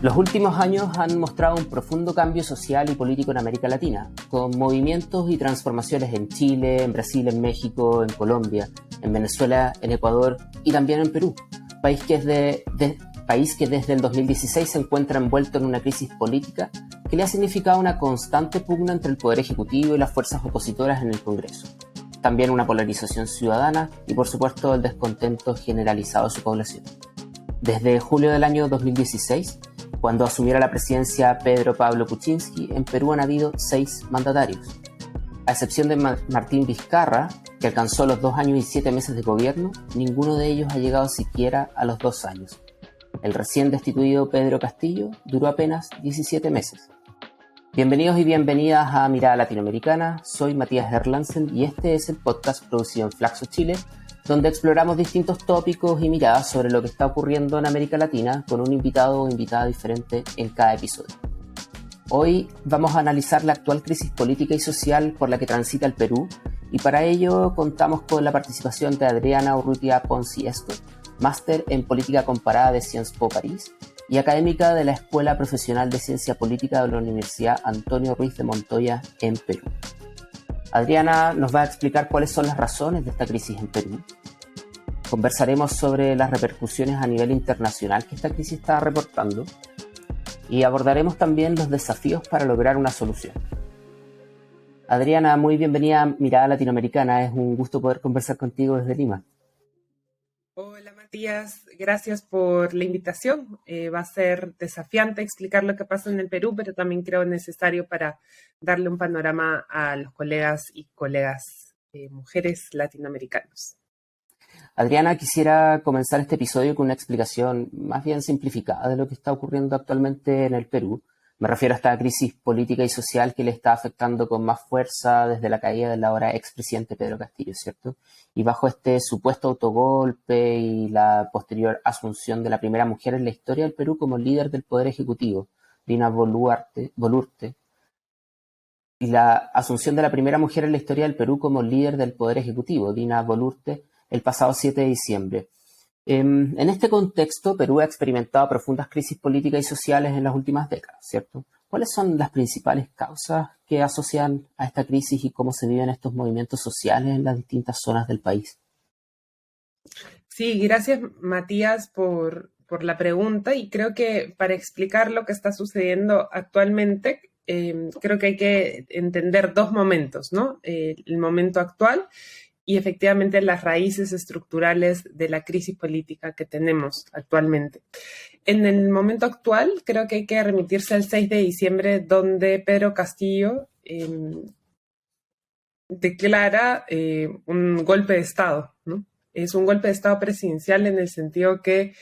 Los últimos años han mostrado un profundo cambio social y político en América Latina, con movimientos y transformaciones en Chile, en Brasil, en México, en Colombia, en Venezuela, en Ecuador y también en Perú, país que desde el 2016 se encuentra envuelto en una crisis política que le ha significado una constante pugna entre el Poder Ejecutivo y las fuerzas opositoras en el Congreso. También una polarización ciudadana y, por supuesto, el descontento generalizado de su población. Desde julio del año 2016, cuando asumiera la presidencia Pedro Pablo Kuczynski, en Perú han habido 6 mandatarios. A excepción de Martín Vizcarra, que alcanzó los 2 años y 7 meses de gobierno, ninguno de ellos ha llegado siquiera a los 2 años. El recién destituido Pedro Castillo duró apenas 17 meses. Bienvenidos y bienvenidas a Mirada Latinoamericana. Soy Matías Erlandsen y este es el podcast producido en Flaxo, Chile, donde exploramos distintos tópicos y miradas sobre lo que está ocurriendo en América Latina con un invitado o invitada diferente en cada episodio. Hoy vamos a analizar la actual crisis política y social por la que transita el Perú, y para ello contamos con la participación de Adriana Urrutia Ponzi-Esco, máster en Política Comparada de Sciences Po París y académica de la Escuela Profesional de Ciencia Política de la Universidad Antonio Ruiz de Montoya en Perú. Adriana nos va a explicar cuáles son las razones de esta crisis en Perú. Conversaremos sobre las repercusiones a nivel internacional que esta crisis está reportando y abordaremos también los desafíos para lograr una solución. Adriana, muy bienvenida a Mirada Latinoamericana. Es un gusto poder conversar contigo desde Lima. Hola Matías, gracias por la invitación. Va a ser desafiante explicar lo que pasa en el Perú, pero también creo necesario para darle un panorama a los colegas y colegas mujeres latinoamericanos. Adriana, quisiera comenzar este episodio con una explicación más bien simplificada de lo que está ocurriendo actualmente en el Perú. Me refiero a esta crisis política y social que le está afectando con más fuerza desde la caída del ahora expresidente Pedro Castillo, ¿cierto? Y bajo este supuesto autogolpe y la posterior asunción de la primera mujer en la historia del Perú como líder del Poder Ejecutivo, Dina Boluarte, y la asunción de la primera mujer en la historia del Perú como líder del Poder Ejecutivo, Dina Boluarte, el pasado 7 de diciembre. En este contexto, Perú ha experimentado profundas crisis políticas y sociales en las últimas décadas, ¿cierto? ¿Cuáles son las principales causas que asocian a esta crisis y cómo se viven estos movimientos sociales en las distintas zonas del país? Sí, gracias Matías por la pregunta, y creo que para explicar lo que está sucediendo actualmente, creo que hay que entender 2 momentos, ¿no? El momento actual y efectivamente las raíces estructurales de la crisis política que tenemos actualmente. En el momento actual, creo que hay que remitirse al 6 de diciembre, donde Pedro Castillo declara un golpe de Estado, ¿no? Es un golpe de Estado presidencial en el sentido que,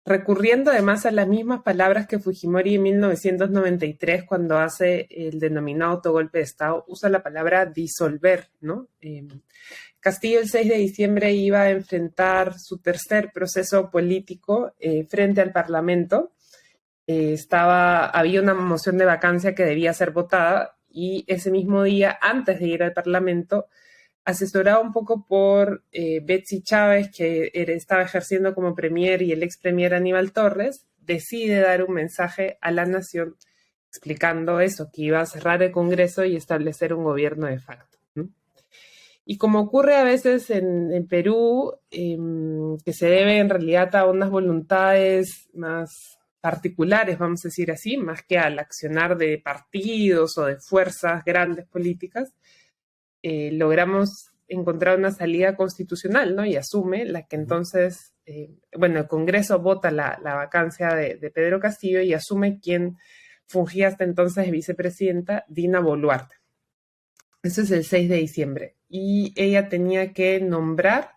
recurriendo además a las mismas palabras que Fujimori en 1993, cuando hace el denominado autogolpe de Estado, usa la palabra disolver, ¿no? Castillo el 6 de diciembre iba a enfrentar su tercer proceso político frente al Parlamento. Había una moción de vacancia que debía ser votada, y ese mismo día, antes de ir al Parlamento, asesorado un poco por Betsy Chávez, que estaba ejerciendo como premier, y el ex premier Aníbal Torres, decide dar un mensaje a la nación explicando eso, que iba a cerrar el Congreso y establecer un gobierno de facto, ¿no? Y como ocurre a veces en Perú, que se debe en realidad a unas voluntades más particulares, vamos a decir así, más que al accionar de partidos o de fuerzas grandes políticas, logramos encontrar una salida constitucional, ¿no? Y asume la que entonces, el Congreso vota la vacancia de Pedro Castillo, y asume quien fungía hasta entonces de vicepresidenta, Dina Boluarte. Eso es el 6 de diciembre. Y ella tenía que nombrar,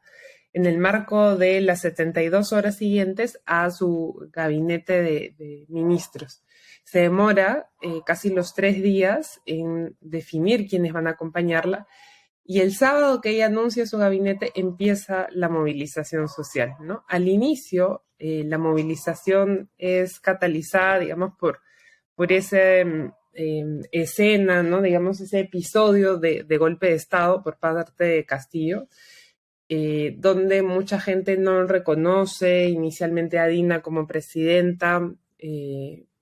en el marco de las 72 horas siguientes, a su gabinete de ministros. Se demora casi los 3 días en definir quiénes van a acompañarla, y el sábado que ella anuncia su gabinete empieza la movilización social, ¿no? Al inicio, la movilización es catalizada, digamos, por ese escena, ¿no? Digamos, ese episodio de golpe de Estado por parte de Castillo, donde mucha gente no reconoce inicialmente a Dina como presidenta,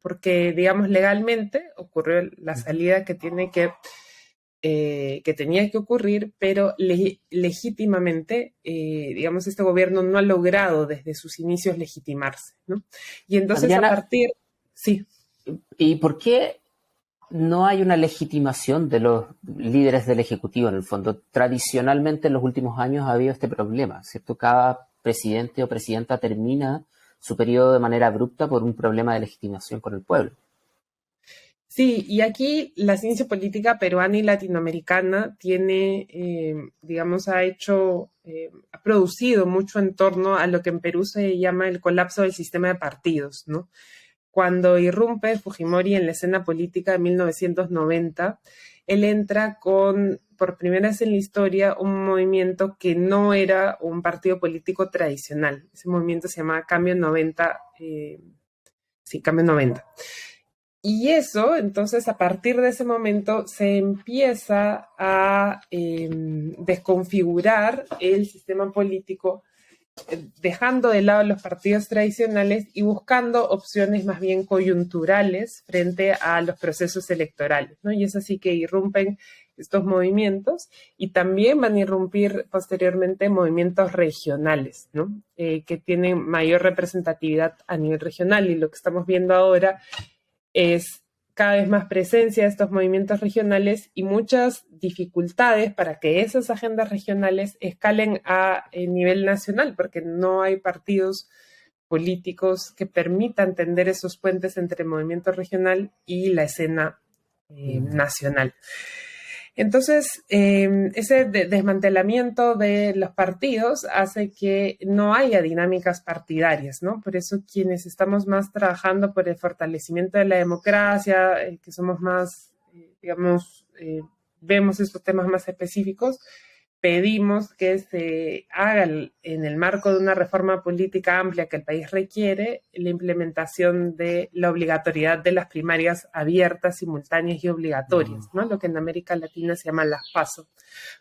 porque, digamos, legalmente ocurrió la salida que tenía que ocurrir, pero legítimamente, digamos, este gobierno no ha logrado desde sus inicios legitimarse, ¿no? Y entonces Adriana, sí. ¿y por qué no hay una legitimación de los líderes del Ejecutivo en el fondo? Tradicionalmente en los últimos años ha habido este problema, ¿cierto? Cada presidente o presidenta termina su periodo de manera abrupta por un problema de legitimación con el pueblo. Sí, y aquí la ciencia política peruana y latinoamericana tiene, digamos, ha producido mucho en torno a lo que en Perú se llama el colapso del sistema de partidos, ¿no? Cuando irrumpe Fujimori en la escena política de 1990, él entra por primera vez en la historia, un movimiento que no era un partido político tradicional. Ese movimiento se llamaba Cambio 90, Cambio 90. Y eso, entonces, a partir de ese momento se empieza a desconfigurar el sistema político, dejando de lado los partidos tradicionales y buscando opciones más bien coyunturales frente a los procesos electorales, ¿no? Y es así que irrumpen estos movimientos y también van a irrumpir posteriormente movimientos regionales, ¿no? Que tienen mayor representatividad a nivel regional, y lo que estamos viendo ahora es cada vez más presencia de estos movimientos regionales y muchas dificultades para que esas agendas regionales escalen a nivel nacional, porque no hay partidos políticos que permitan tender esos puentes entre el movimiento regional y la escena nacional. Entonces, ese desmantelamiento de los partidos hace que no haya dinámicas partidarias, ¿no? Por eso quienes estamos más trabajando por el fortalecimiento de la democracia, que somos más, digamos, vemos estos temas más específicos, pedimos que se haga en el marco de una reforma política amplia que el país requiere la implementación de la obligatoriedad de las primarias abiertas, simultáneas y obligatorias, ¿no? Lo que en América Latina se llama las PASO.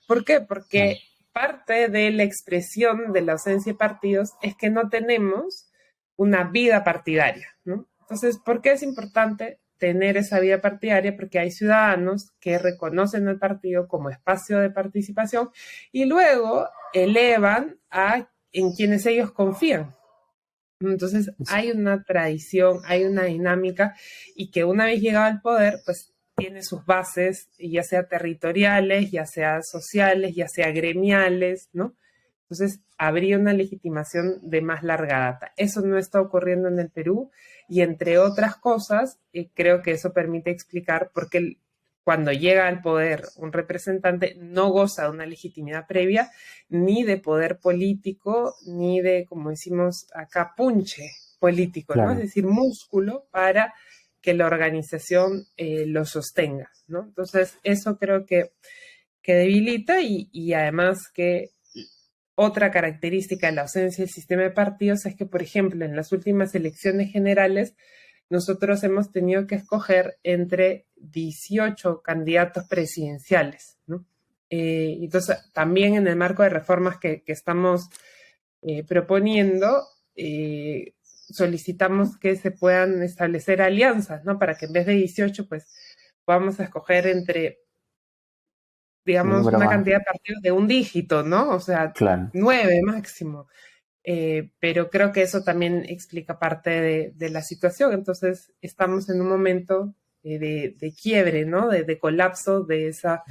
¿Por qué? Porque parte de la expresión de la ausencia de partidos es que no tenemos una vida partidaria, ¿no? Entonces, ¿por qué es importante tener esa vida partidaria? Porque hay ciudadanos que reconocen el partido como espacio de participación y luego elevan en quienes ellos confían. Entonces hay una tradición, hay una dinámica, y que una vez llegado al poder, pues tiene sus bases, ya sea territoriales, ya sea sociales, ya sea gremiales, ¿no? Entonces habría una legitimación de más larga data. Eso no está ocurriendo en el Perú, y entre otras cosas, creo que eso permite explicar por qué cuando llega al poder un representante no goza de una legitimidad previa, ni de poder político, ni de, como decimos acá, punche político, ¿no? Es decir, músculo para que la organización lo sostenga, ¿no? Entonces, eso creo que debilita, y además que otra característica de la ausencia del sistema de partidos es que, por ejemplo, en las últimas elecciones generales, nosotros hemos tenido que escoger entre 18 candidatos presidenciales, ¿no? Entonces, también en el marco de reformas que estamos proponiendo, solicitamos que se puedan establecer alianzas, ¿no? Para que en vez de 18, pues, podamos escoger entre, digamos, una cantidad de partidos de un dígito, ¿no? O sea, 9 máximo. Pero creo que eso también explica parte de la situación. Entonces, estamos en un momento de quiebre, ¿no? De colapso de esa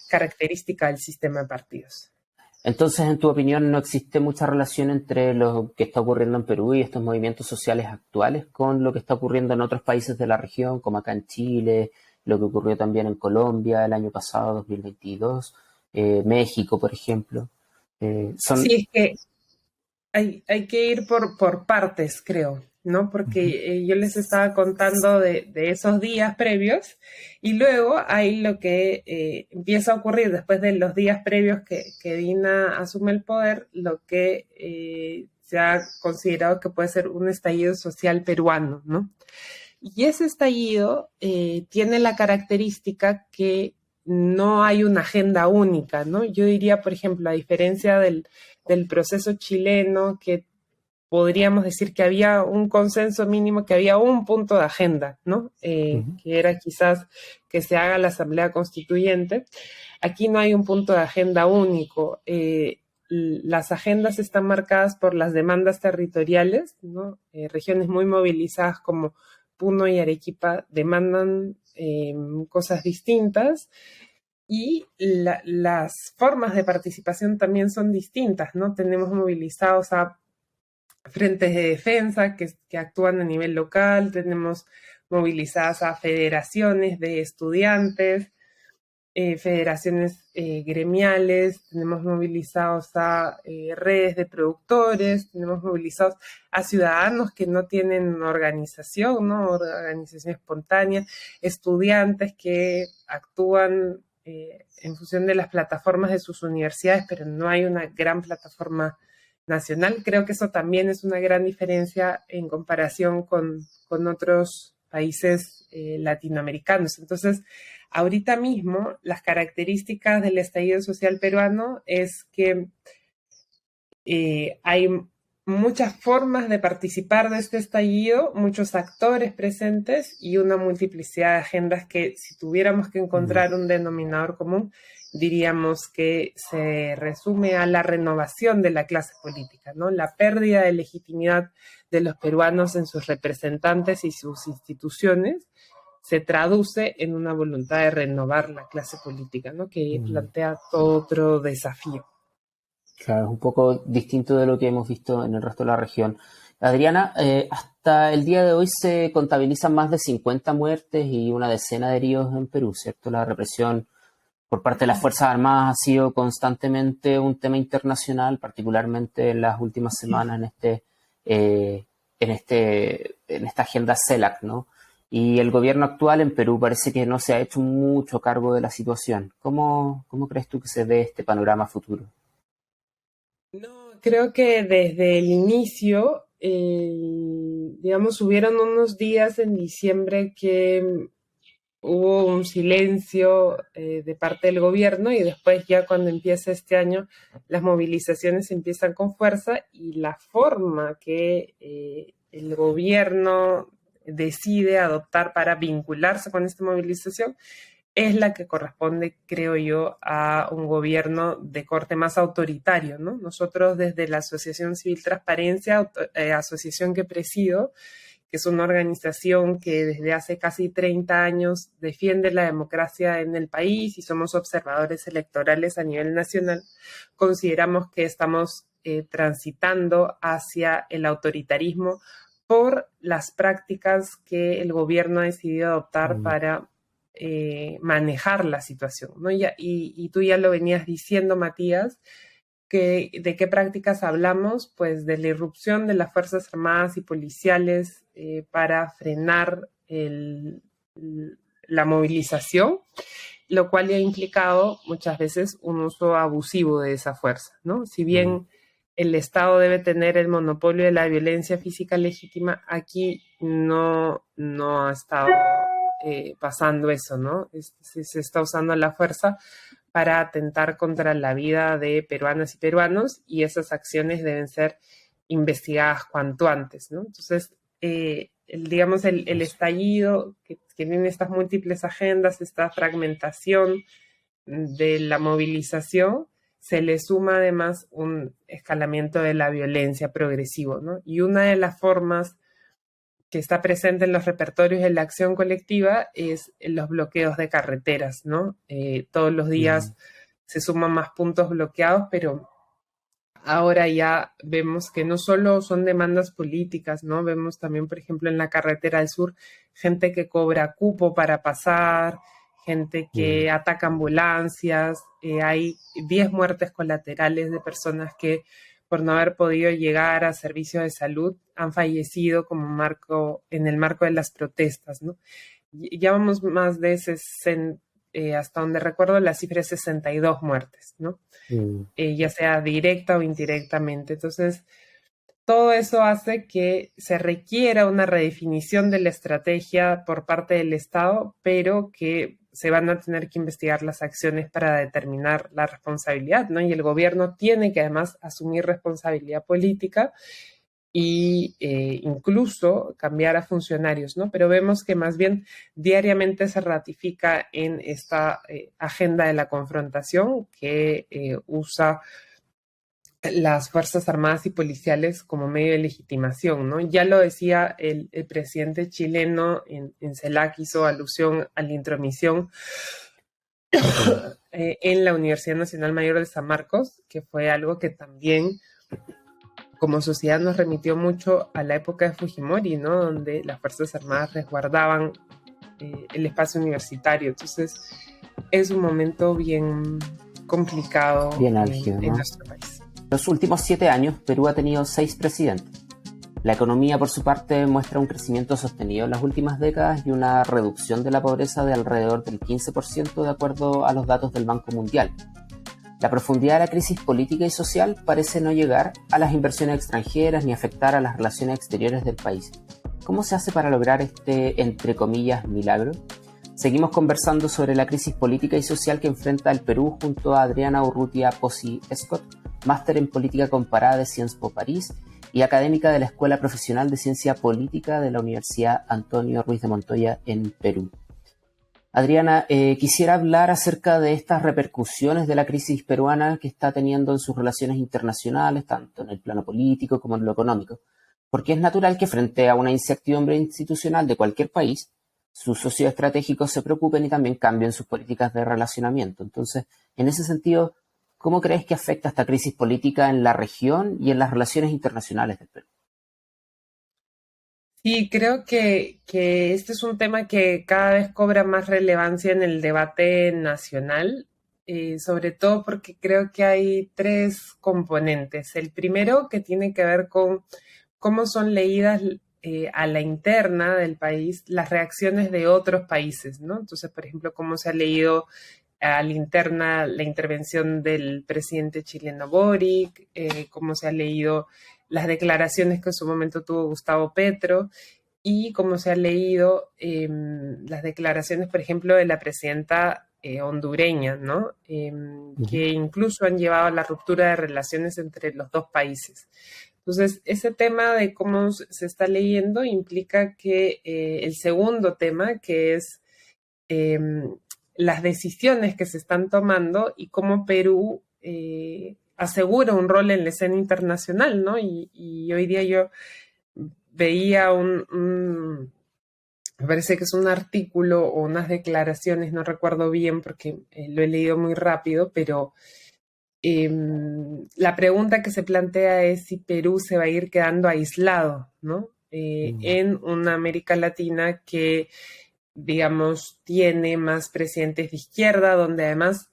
característica del sistema de partidos. Entonces, en tu opinión, ¿no existe mucha relación entre lo que está ocurriendo en Perú y estos movimientos sociales actuales con lo que está ocurriendo en otros países de la región, como acá en Chile, lo que ocurrió también en Colombia el año pasado, 2022, México, por ejemplo? Sí, es que hay que ir por partes, creo, ¿no? Porque yo les estaba contando de esos días previos, y luego hay lo que empieza a ocurrir después de los días previos que Dina asume el poder, lo que se ha considerado que puede ser un estallido social peruano, ¿no? Y ese estallido tiene la característica que no hay una agenda única, ¿no? Yo diría, por ejemplo, a diferencia del proceso chileno, que podríamos decir que había un consenso mínimo, que había un punto de agenda, ¿no? Ujú. Que era quizás que se haga la Asamblea Constituyente. Aquí no hay un punto de agenda único. Las agendas están marcadas por las demandas territoriales, ¿no? Regiones muy movilizadas como Puno y Arequipa demandan cosas distintas, y las formas de participación también son distintas, ¿no? Tenemos movilizados a frentes de defensa que actúan a nivel local, tenemos movilizadas a federaciones de estudiantes, federaciones gremiales, tenemos movilizados a redes de productores, tenemos movilizados a ciudadanos que no tienen organización, ¿no? Organización espontánea, estudiantes que actúan en función de las plataformas de sus universidades, pero no hay una gran plataforma nacional. Creo que eso también es una gran diferencia en comparación con otros países latinoamericanos. Entonces, ahorita mismo, las características del estallido social peruano es que hay muchas formas de participar de este estallido, muchos actores presentes y una multiplicidad de agendas que, si tuviéramos que encontrar un denominador común, diríamos que se resume a la renovación de la clase política, ¿no? La pérdida de legitimidad de los peruanos en sus representantes y sus instituciones se traduce en una voluntad de renovar la clase política, ¿no? Que plantea todo otro desafío. Claro, es un poco distinto de lo que hemos visto en el resto de la región. Adriana, hasta el día de hoy se contabilizan más de 50 muertes y una decena de heridos en Perú, ¿cierto? La represión por parte de las Fuerzas Armadas ha sido constantemente un tema internacional, particularmente en las últimas semanas en esta agenda CELAC, ¿no? Y el gobierno actual en Perú parece que no se ha hecho mucho cargo de la situación. ¿Cómo crees tú que se ve este panorama futuro? No, creo que desde el inicio, digamos, hubieron unos días en diciembre que hubo un silencio de parte del gobierno, y después ya cuando empieza este año las movilizaciones empiezan con fuerza, y la forma que el gobierno decide adoptar para vincularse con esta movilización es la que corresponde, creo yo, a un gobierno de corte más autoritario, ¿no? Nosotros desde la Asociación Civil Transparencia, asociación que presido, que es una organización que desde hace casi 30 años defiende la democracia en el país y somos observadores electorales a nivel nacional, consideramos que estamos transitando hacia el autoritarismo por las prácticas que el gobierno ha decidido adoptar para manejar la situación, ¿no? Y tú ya lo venías diciendo, Matías, ¿de qué prácticas hablamos? Pues de la irrupción de las Fuerzas Armadas y policiales para frenar la movilización, lo cual ha implicado muchas veces un uso abusivo de esa fuerza, ¿no? Si bien el Estado debe tener el monopolio de la violencia física legítima, aquí no ha estado pasando eso, ¿no? Se está usando la fuerza para atentar contra la vida de peruanas y peruanos, y esas acciones deben ser investigadas cuanto antes, ¿no? Entonces, digamos, el estallido que tiene estas múltiples agendas, esta fragmentación de la movilización, se le suma además un escalamiento de la violencia progresivo, ¿no? Y una de las formas que está presente en los repertorios de la acción colectiva es los bloqueos de carreteras, ¿no? Todos los días se suman más puntos bloqueados, pero ahora ya vemos que no solo son demandas políticas, ¿no? Vemos también, por ejemplo, en la carretera del sur, gente que cobra cupo para pasar, gente que ataca ambulancias, hay 10 muertes colaterales de personas que, por no haber podido llegar a servicios de salud, han fallecido en el marco de las protestas, ¿no? Ya vamos más de 60, hasta donde recuerdo la cifra es 62 muertes, ¿no? Ya sea directa o indirectamente. Entonces, todo eso hace que se requiera una redefinición de la estrategia por parte del Estado, pero que se van a tener que investigar las acciones para determinar la responsabilidad, ¿no? Y el gobierno tiene que además asumir responsabilidad política y incluso cambiar a funcionarios, ¿no? Pero vemos que más bien diariamente se ratifica en esta agenda de la confrontación que usa las Fuerzas Armadas y Policiales como medio de legitimación, ¿no? Ya lo decía el presidente chileno en CELAC, hizo alusión a la intromisión en la Universidad Nacional Mayor de San Marcos, que fue algo que también como sociedad nos remitió mucho a la época de Fujimori, ¿no? Donde las Fuerzas Armadas resguardaban el espacio universitario. Entonces, es un momento bien complicado Bien álgido, en ¿no? nuestro país. Los últimos 7 años, Perú ha tenido 6 presidentes. La economía, por su parte, muestra un crecimiento sostenido en las últimas décadas y una reducción de la pobreza de alrededor del 15% de acuerdo a los datos del Banco Mundial. La profundidad de la crisis política y social parece no llegar a las inversiones extranjeras ni afectar a las relaciones exteriores del país. ¿Cómo se hace para lograr este, entre comillas, milagro? Seguimos conversando sobre la crisis política y social que enfrenta el Perú junto a Adriana Urrutia Pozzi Scott, máster en política comparada de Sciences Po París y académica de la Escuela Profesional de Ciencia Política de la Universidad Antonio Ruiz de Montoya en Perú. Adriana, quisiera hablar acerca de estas repercusiones de la crisis peruana que está teniendo en sus relaciones internacionales, tanto en el plano político como en lo económico, porque es natural que frente a una incertidumbre institucional de cualquier país, sus socios estratégicos se preocupen y también cambien sus políticas de relacionamiento. Entonces, en ese sentido, ¿cómo crees que afecta esta crisis política en la región y en las relaciones internacionales del Perú? Sí, creo que este es un tema que cada vez cobra más relevancia en el debate nacional, sobre todo porque creo que hay tres componentes. El primero, que tiene que ver con cómo son leídas a la interna del país las reacciones de otros países, ¿no? Entonces, por ejemplo, cómo se ha leído a la interna la intervención del presidente chileno Boric, cómo se ha leído las declaraciones que en su momento tuvo Gustavo Petro y cómo se han leído las declaraciones, por ejemplo, de la presidenta hondureña, ¿no? Que incluso han llevado a la ruptura de relaciones entre los dos países. Entonces, ese tema de cómo se está leyendo implica que el segundo tema, que es las decisiones que se están tomando y cómo Perú asegura un rol en la escena internacional, ¿no? Y hoy día yo veía me parece que es un artículo o unas declaraciones, no recuerdo bien porque lo he leído muy rápido, pero la pregunta que se plantea es si Perú se va a ir quedando aislado, ¿no? En una América Latina que, digamos, tiene más presidentes de izquierda, donde además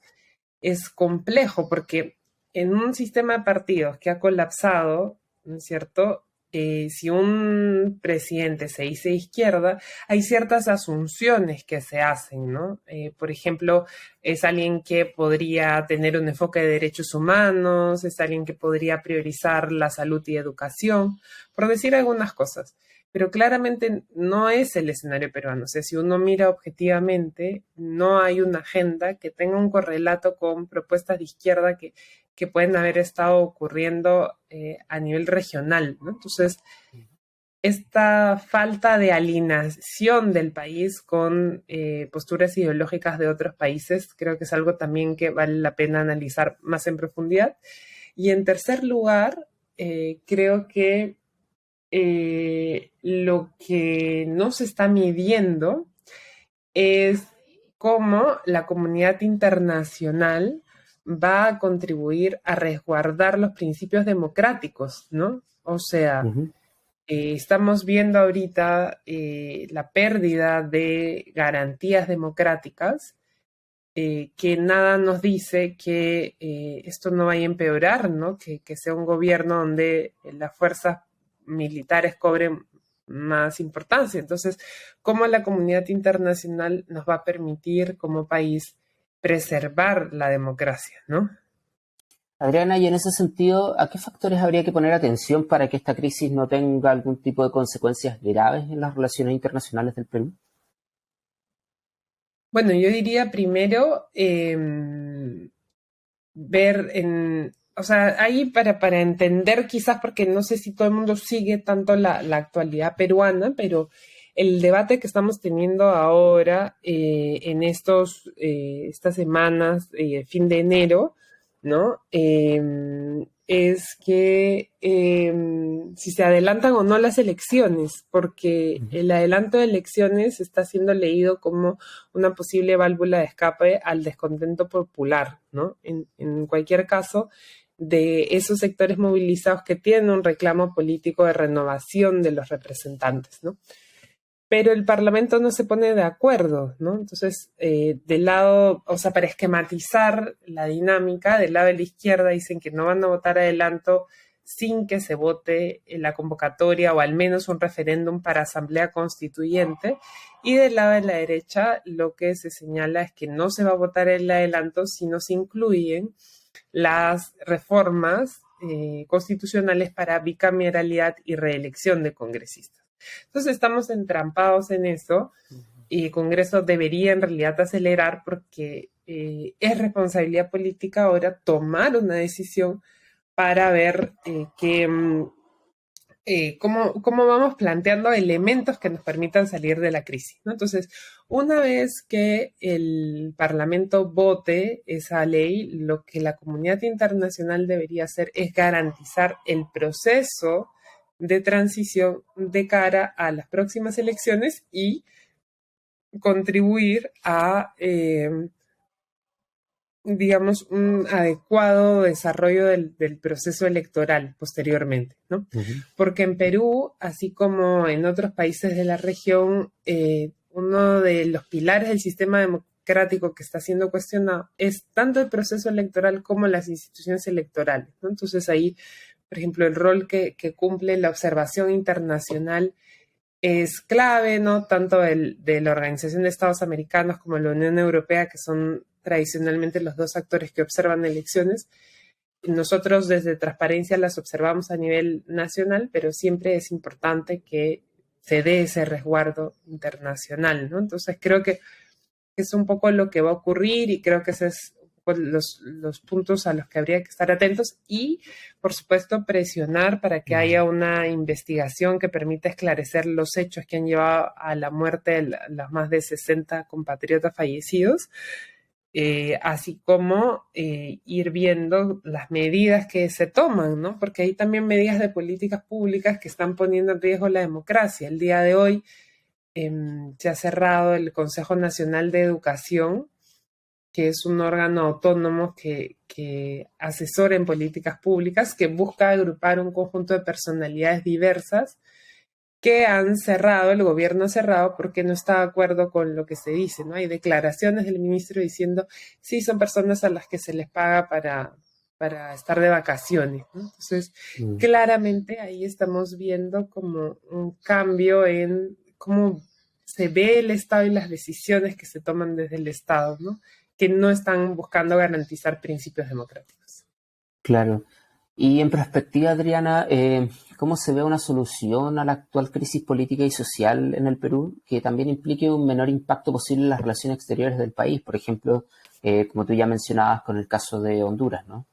es complejo porque en un sistema de partidos que ha colapsado, ¿no es cierto? Si un presidente se dice izquierda, hay ciertas asunciones que se hacen, ¿no? Por ejemplo, es alguien que podría tener un enfoque de derechos humanos, es alguien que podría priorizar la salud y educación, por decir algunas cosas. Pero claramente no es el escenario peruano. O sea, si uno mira objetivamente, no hay una agenda que tenga un correlato con propuestas de izquierda que pueden haber estado ocurriendo a nivel regional, ¿no? Entonces, esta falta de alineación del país con posturas ideológicas de otros países creo que es algo también que vale la pena analizar más en profundidad. Y en tercer lugar, creo que lo que no se está midiendo es cómo la comunidad internacional va a contribuir a resguardar los principios democráticos, ¿no? O sea, estamos viendo ahorita la pérdida de garantías democráticas, que nada nos dice que esto no vaya a empeorar, ¿no? Que sea un gobierno donde las fuerzas militares cobren más importancia. Entonces, ¿cómo la comunidad internacional nos va a permitir como país preservar la democracia, ¿no? Adriana, y en ese sentido, ¿a qué factores habría que poner atención para que esta crisis no tenga algún tipo de consecuencias graves en las relaciones internacionales del Perú? Bueno, yo diría primero ver o sea, ahí para entender quizás, porque no sé si todo el mundo sigue tanto la actualidad peruana, pero el debate que estamos teniendo ahora en estas semanas, fin de enero, ¿no? Es que si se adelantan o no las elecciones, porque el adelanto de elecciones está siendo leído como una posible válvula de escape al descontento popular, ¿no? En cualquier caso, de esos sectores movilizados que tienen un reclamo político de renovación de los representantes, ¿no? Pero el Parlamento no se pone de acuerdo, ¿no? Entonces, del lado, o sea, para esquematizar la dinámica, del lado de la izquierda dicen que no van a votar adelanto sin que se vote en la convocatoria o al menos un referéndum para asamblea constituyente. Y del lado de la derecha lo que se señala es que no se va a votar el adelanto si no se incluyen las reformas constitucionales para bicameralidad y reelección de congresistas. Entonces estamos entrampados en eso y el Congreso debería en realidad acelerar porque es responsabilidad política ahora tomar una decisión para ver cómo vamos planteando elementos que nos permitan salir de la crisis, ¿no? Entonces, una vez que el Parlamento vote esa ley, lo que la comunidad internacional debería hacer es garantizar el proceso de transición de cara a las próximas elecciones y contribuir a, digamos, un adecuado desarrollo del proceso electoral posteriormente, ¿no? Porque en Perú, así como en otros países de la región, uno de los pilares del sistema democrático que está siendo cuestionado es tanto el proceso electoral como las instituciones electorales, ¿no? Entonces ahí, por ejemplo, el rol que cumple la observación internacional es clave, ¿no? Tanto de la Organización de Estados Americanos como la Unión Europea, que son tradicionalmente los dos actores que observan elecciones. Nosotros desde Transparencia las observamos a nivel nacional, pero siempre es importante que se dé ese resguardo internacional, ¿no? Entonces creo que es un poco lo que va a ocurrir y creo que ese es los puntos a los que habría que estar atentos y, por supuesto, presionar para que haya una investigación que permita esclarecer los hechos que han llevado a la muerte de las más de 60 compatriotas fallecidos, así como ir viendo las medidas que se toman, ¿no? Porque hay también medidas de políticas públicas que están poniendo en riesgo la democracia. El día de hoy se ha cerrado el Consejo Nacional de Educación, que es un órgano autónomo que asesora en políticas públicas, que busca agrupar un conjunto de personalidades diversas que han cerrado, el gobierno ha cerrado porque no está de acuerdo con lo que se dice, ¿no? Hay declaraciones del ministro diciendo, sí, son personas a las que se les paga para estar de vacaciones, ¿no? Entonces, claramente ahí estamos viendo como un cambio en cómo se ve el Estado y las decisiones que se toman desde el Estado, ¿no? Que no están buscando garantizar principios democráticos. Claro. Y en perspectiva, Adriana, ¿cómo se ve una solución a la actual crisis política y social en el Perú que también implique un menor impacto posible en las relaciones exteriores del país? Por ejemplo, como tú ya mencionabas con el caso de Honduras, ¿no?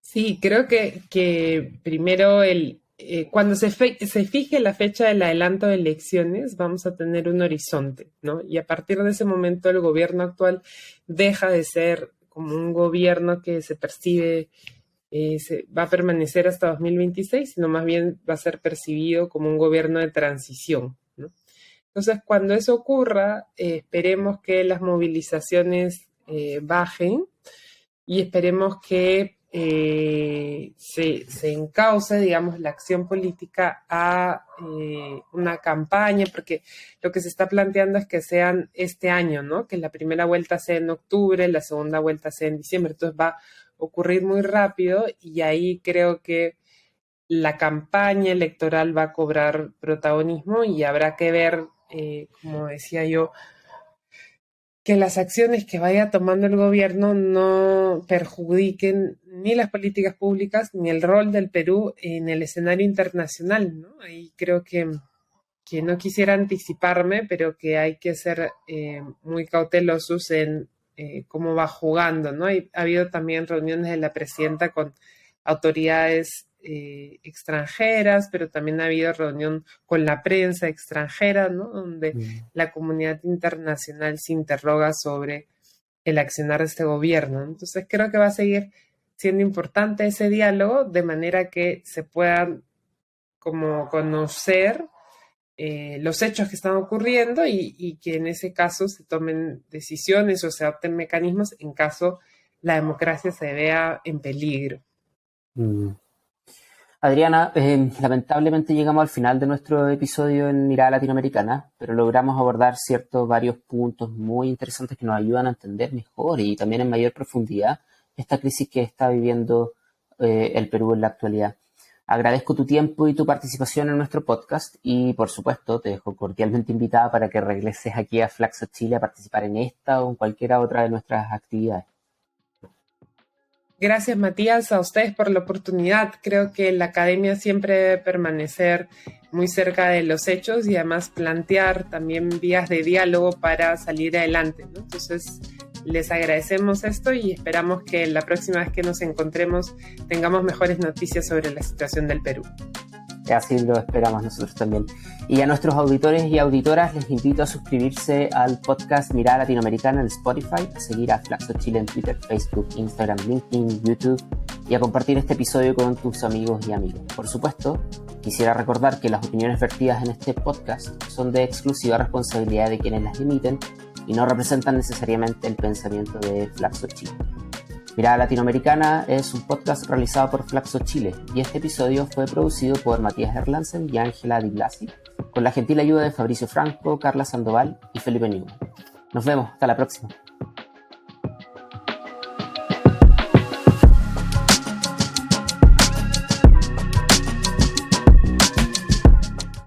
Sí, creo que primero cuando se fije la fecha del adelanto de elecciones, vamos a tener un horizonte, ¿no? Y a partir de ese momento el gobierno actual deja de ser como un gobierno que se percibe, va a permanecer hasta 2026, sino más bien va a ser percibido como un gobierno de transición, ¿no? Entonces, cuando eso ocurra, esperemos que las movilizaciones bajen y esperemos que se encauce, digamos, la acción política a una campaña, porque lo que se está planteando es que sean este año, ¿no? Que la primera vuelta sea en octubre, la segunda vuelta sea en diciembre, entonces va a ocurrir muy rápido y ahí creo que la campaña electoral va a cobrar protagonismo y habrá que ver, como decía yo, que las acciones que vaya tomando el gobierno no perjudiquen ni las políticas públicas ni el rol del Perú en el escenario internacional, ¿no? Ahí creo que no quisiera anticiparme, pero que hay que ser muy cautelosos en cómo va jugando, ¿no? Ha habido también reuniones de la presidenta con autoridades extranjeras, pero también ha habido reunión con la prensa extranjera, ¿no? Donde la comunidad internacional se interroga sobre el accionar de este gobierno. Entonces creo que va a seguir siendo importante ese diálogo de manera que se puedan como conocer los hechos que están ocurriendo y que en ese caso se tomen decisiones o se adopten mecanismos en caso la democracia se vea en peligro. Adriana, lamentablemente llegamos al final de nuestro episodio en Mirada Latinoamericana, pero logramos abordar varios puntos muy interesantes que nos ayudan a entender mejor y también en mayor profundidad esta crisis que está viviendo el Perú en la actualidad. Agradezco tu tiempo y tu participación en nuestro podcast y, por supuesto, te dejo cordialmente invitada para que regreses aquí a Flaxo Chile a participar en esta o en cualquiera otra de nuestras actividades. Gracias, Matías, a ustedes por la oportunidad. Creo que la academia siempre debe permanecer muy cerca de los hechos y además plantear también vías de diálogo para salir adelante, ¿no? Entonces, les agradecemos esto y esperamos que la próxima vez que nos encontremos tengamos mejores noticias sobre la situación del Perú. Así lo esperamos nosotros también. Y a nuestros auditores y auditoras les invito a suscribirse al podcast Mirada Latinoamericana en Spotify, a seguir a Flaxo Chile en Twitter, Facebook, Instagram, LinkedIn, YouTube y a compartir este episodio con tus amigos y amigas. Por supuesto, quisiera recordar que las opiniones vertidas en este podcast son de exclusiva responsabilidad de quienes las emiten y no representan necesariamente el pensamiento de Flaxo Chile. Mirada Latinoamericana es un podcast realizado por Flaxo Chile y este episodio fue producido por Matías Erlandsen y Ángela Di Blasi, con la gentil ayuda de Fabricio Franco, Carla Sandoval y Felipe Newman. Nos vemos, hasta la próxima.